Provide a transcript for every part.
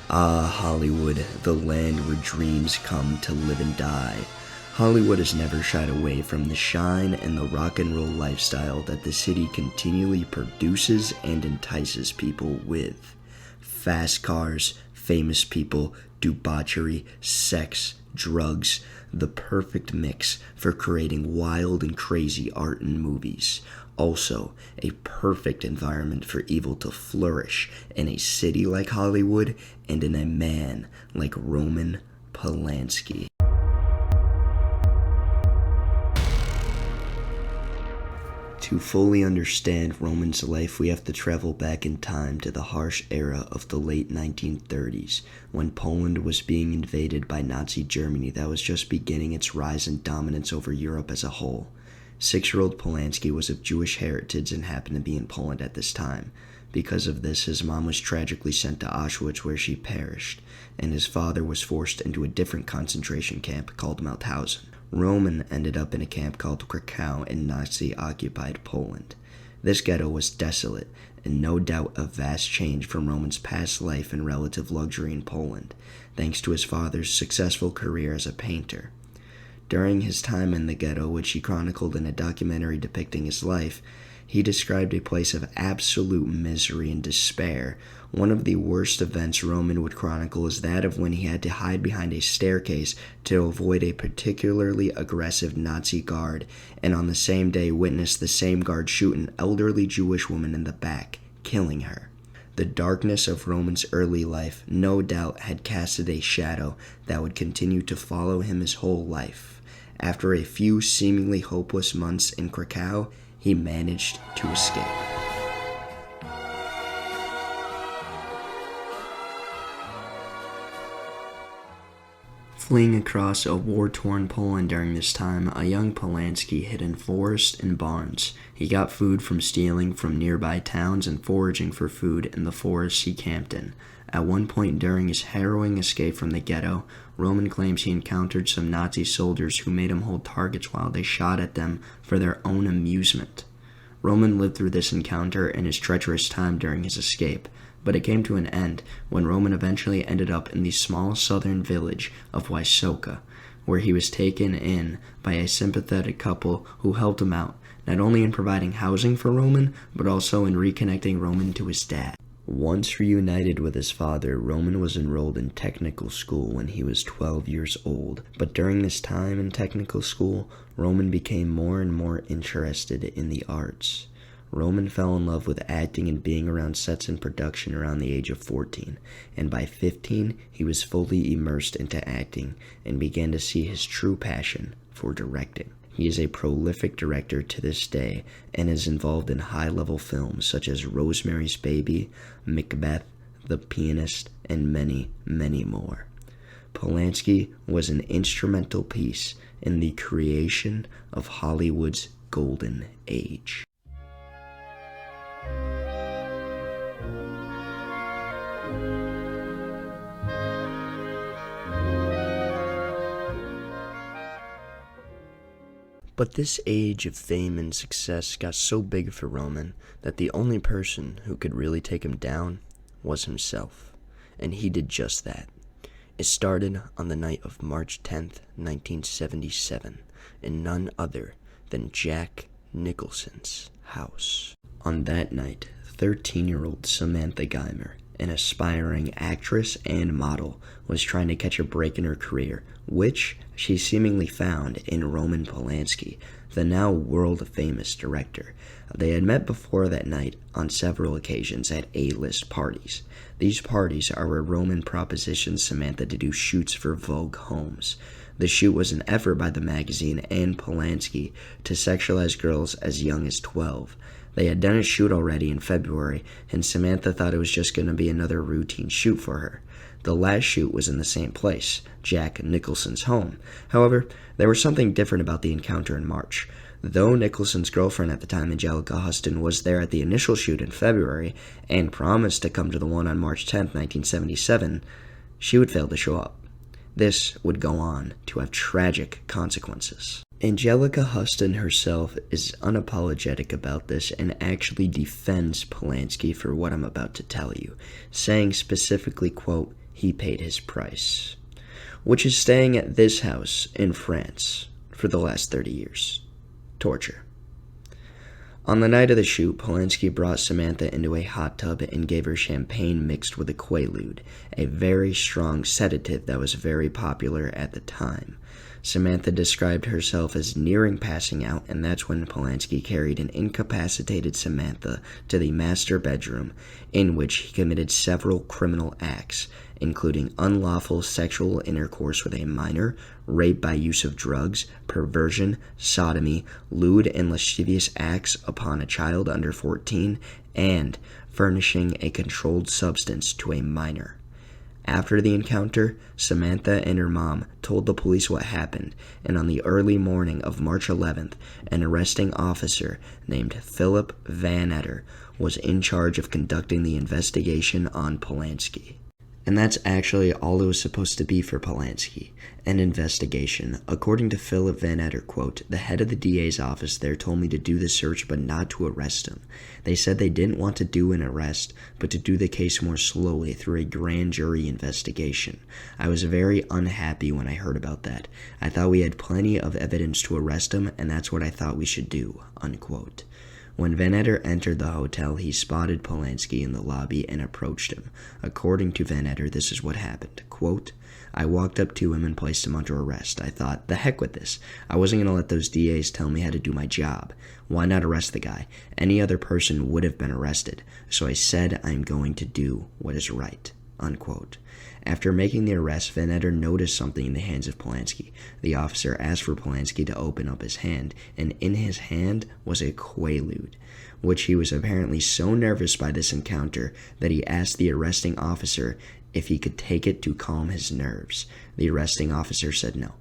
Ah, Hollywood, the land where dreams come to live and die. Hollywood has never shied away from the shine and the rock and roll lifestyle that the city continually produces and entices people with. Fast cars, famous people, debauchery, sex, drugs, the perfect mix for creating wild and crazy art and movies. Also, a perfect environment for evil to flourish in a city like Hollywood and in a man like Roman Polanski. To fully understand Roman's life, we have to travel back in time to the harsh era of the late 1930s, when Poland was being invaded by Nazi Germany that was just beginning its rise in dominance over Europe as a whole. 6-year-old Polanski was of Jewish heritage and happened to be in Poland at this time. Because of this, his mom was tragically sent to Auschwitz where she perished, and his father was forced into a different concentration camp called Mauthausen. Roman ended up in a camp called Krakow in Nazi-occupied Poland. This ghetto was desolate, and no doubt a vast change from Roman's past life and relative luxury in Poland, thanks to his father's successful career as a painter. During his time in the ghetto, which he chronicled in a documentary depicting his life, he described a place of absolute misery and despair. One of the worst events Roman would chronicle is that of when he had to hide behind a staircase to avoid a particularly aggressive Nazi guard, and on the same day witnessed the same guard shoot an elderly Jewish woman in the back, killing her. The darkness of Roman's early life no doubt had casted a shadow that would continue to follow him his whole life. After a few seemingly hopeless months in Krakow, he managed to escape. Fleeing across a war-torn Poland during this time, a young Polanski hid in forests and barns. He got food from stealing from nearby towns and foraging for food in the forests he camped in. At one point during his harrowing escape from the ghetto, Roman claims he encountered some Nazi soldiers who made him hold targets while they shot at them for their own amusement. Roman lived through this encounter and his treacherous time during his escape, but it came to an end when Roman eventually ended up in the small southern village of Wysoka, where he was taken in by a sympathetic couple who helped him out, not only in providing housing for Roman, but also in reconnecting Roman to his dad. Once reunited with his father, Roman was enrolled in technical school when he was 12 years old. But during this time in technical school, Roman became more and more interested in the arts. Roman fell in love with acting and being around sets and production around the age of 14, and by 15, he was fully immersed into acting and began to see his true passion for directing. He is a prolific director to this day and is involved in high-level films such as Rosemary's Baby, Macbeth, The Pianist, and many, many more. Polanski was an instrumental piece in the creation of Hollywood's golden age. But this age of fame and success got so big for Roman that the only person who could really take him down was himself, and he did just that. It started on the night of March 10th, 1977, in none other than Jack Nicholson's house. On that night, 13-year-old Samantha Geimer, an aspiring actress and model, was trying to catch a break in her career, which she seemingly found in Roman Polanski, the now world-famous director. They had met before that night on several occasions at A-list parties. These parties are where Roman propositioned Samantha to do shoots for Vogue Homes. The shoot was an effort by the magazine and Polanski to sexualize girls as young as 12. They had done a shoot already in February, and Samantha thought it was just going to be another routine shoot for her. The last shoot was in the same place, Jack Nicholson's home. However, there was something different about the encounter in March. Though Nicholson's girlfriend at the time, Angelica Huston, was there at the initial shoot in February and promised to come to the one on March 10th, 1977, she would fail to show up. This would go on to have tragic consequences. Angelica Huston herself is unapologetic about this and actually defends Polanski for what I'm about to tell you, saying specifically, quote, he paid his price, which is staying at this house in France for the last 30 years. Torture. On the night of the shoot, Polanski brought Samantha into a hot tub and gave her champagne mixed with a Quaalude, a very strong sedative that was very popular at the time. Samantha described herself as nearing passing out, and that's when Polanski carried an incapacitated Samantha to the master bedroom, in which he committed several criminal acts, including unlawful sexual intercourse with a minor, rape by use of drugs, perversion, sodomy, lewd and lascivious acts upon a child under 14, and furnishing a controlled substance to a minor. After the encounter, Samantha and her mom told the police what happened, and on the early morning of March 11th, an arresting officer named Philip Van Etter was in charge of conducting the investigation on Polanski. And that's actually all it was supposed to be for Polanski, an investigation. According to Philip Van Etter, quote, "The head of the DA's office there told me to do the search but not to arrest him. They said they didn't want to do an arrest, but to do the case more slowly through a grand jury investigation. I was very unhappy when I heard about that. I thought we had plenty of evidence to arrest him, and that's what I thought we should do," unquote. When Van Etter entered the hotel, he spotted Polanski in the lobby and approached him. According to Van Etter, this is what happened. Quote, "I walked up to him and placed him under arrest. I thought, the heck with this. I wasn't going to let those DAs tell me how to do my job. Why not arrest the guy? Any other person would have been arrested. So I said I'm going to do what is right," unquote. After making the arrest, Van Etter noticed something in the hands of Polanski. The officer asked for Polanski to open up his hand, and in his hand was a Quaalude, which he was apparently so nervous by this encounter that he asked the arresting officer if he could take it to calm his nerves. The arresting officer said no.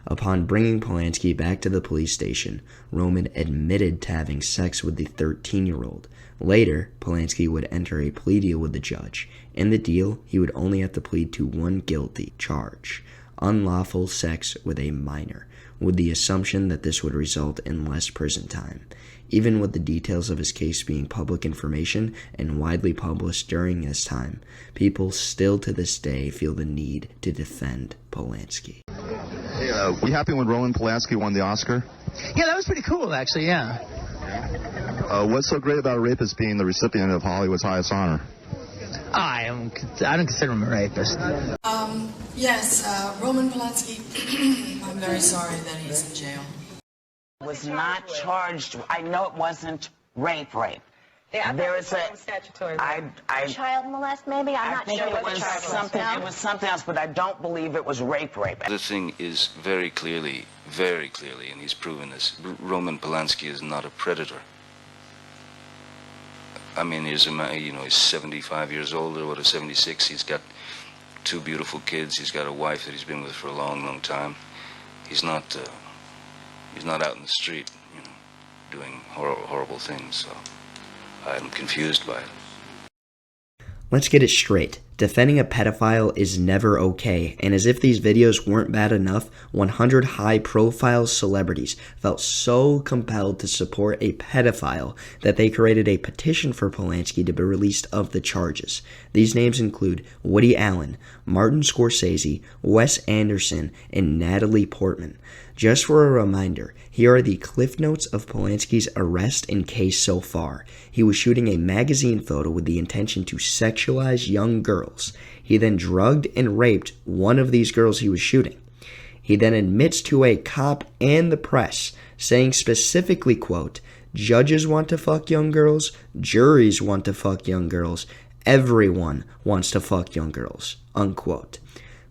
Upon bringing Polanski back to the police station, Roman admitted to having sex with the 13-year-old. Later, Polanski would enter a plea deal with the judge. In the deal, he would only have to plead to one guilty charge: unlawful sex with a minor, with the assumption that this would result in less prison time. Even with the details of his case being public information and widely published during this time, people still to this day feel the need to defend Polanski. Hey, were you happy when Roman Polanski won the Oscar? Yeah, that was pretty cool, actually, yeah. What's so great about a rapist being the recipient of Hollywood's highest honor? I don't consider him a rapist. Yes, Roman Polanski, I'm very sorry that he's in jail. Was not charged. I know it wasn't rape. There is a statutory. child molest, maybe. I'm not sure. It was something. No? It was something else, but I don't believe it was rape. The thing is very clearly, and he's proven this. Roman Polanski is not a predator. I mean, he's a man. He's 75 years old, or 76. He's got 2 beautiful kids. He's got a wife that he's been with for a long, long time. He's not out in the street, doing horrible things. So I'm confused by it. Let's get it straight. Defending a pedophile is never okay, and as if these videos weren't bad enough, 100 high-profile celebrities felt so compelled to support a pedophile that they created a petition for Polanski to be released of the charges. These names include Woody Allen, Martin Scorsese, Wes Anderson, and Natalie Portman. Just for a reminder, here are the cliff notes of Polanski's arrest and case so far. He was shooting a magazine photo with the intention to sexualize young girls. He then drugged and raped one of these girls he was shooting. He then admits to a cop and the press, saying specifically, quote, "Judges want to fuck young girls, juries want to fuck young girls, everyone wants to fuck young girls," unquote.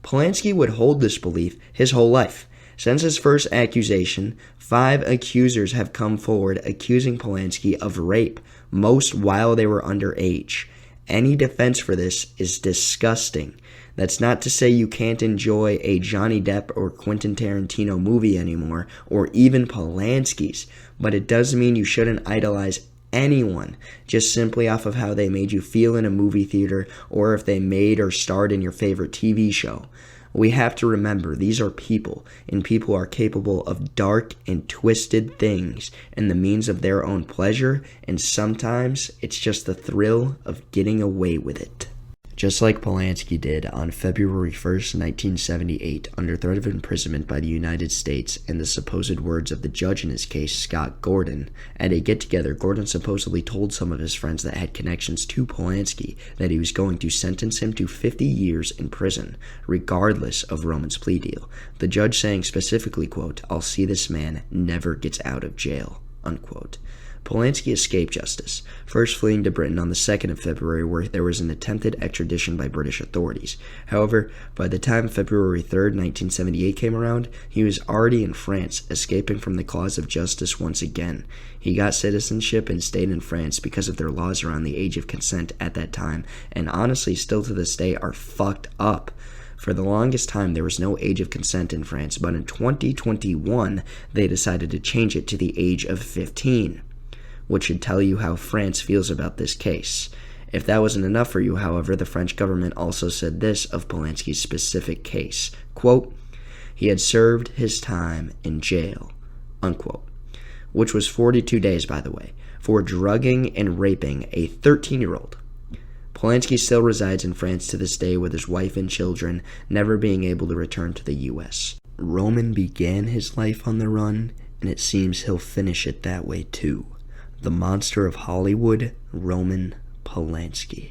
Polanski would hold this belief his whole life. Since his first accusation, 5 accusers have come forward accusing Polanski of rape, most while they were underage. Any defense for this is disgusting. That's not to say you can't enjoy a Johnny Depp or Quentin Tarantino movie anymore, or even Polanski's, but it does mean you shouldn't idolize anyone just simply off of how they made you feel in a movie theater or if they made or starred in your favorite TV show. We have to remember these are people, and people are capable of dark and twisted things and the means of their own pleasure, and sometimes it's just the thrill of getting away with it. Just like Polanski did on February 1st, 1978, under threat of imprisonment by the United States and the supposed words of the judge in his case, Scott Gordon, at a get-together, Gordon supposedly told some of his friends that had connections to Polanski that he was going to sentence him to 50 years in prison, regardless of Roman's plea deal. The judge saying specifically, quote, "I'll see this man never gets out of jail," unquote. Polanski escaped justice, first fleeing to Britain on the 2nd of February, where there was an attempted extradition by British authorities. However, by the time February 3rd, 1978 came around, he was already in France, escaping from the claws of justice once again. He got citizenship and stayed in France because of their laws around the age of consent at that time, and honestly still to this day are fucked up. For the longest time, there was no age of consent in France, but in 2021, they decided to change it to the age of 15. Which should tell you how France feels about this case. If that wasn't enough for you, however, the French government also said this of Polanski's specific case, quote, "He had served his time in jail," unquote, which was 42 days, by the way, for drugging and raping a 13-year-old. Polanski still resides in France to this day with his wife and children, never being able to return to the U.S. Roman began his life on the run, and it seems he'll finish it that way too. The monster of Hollywood, Roman Polanski.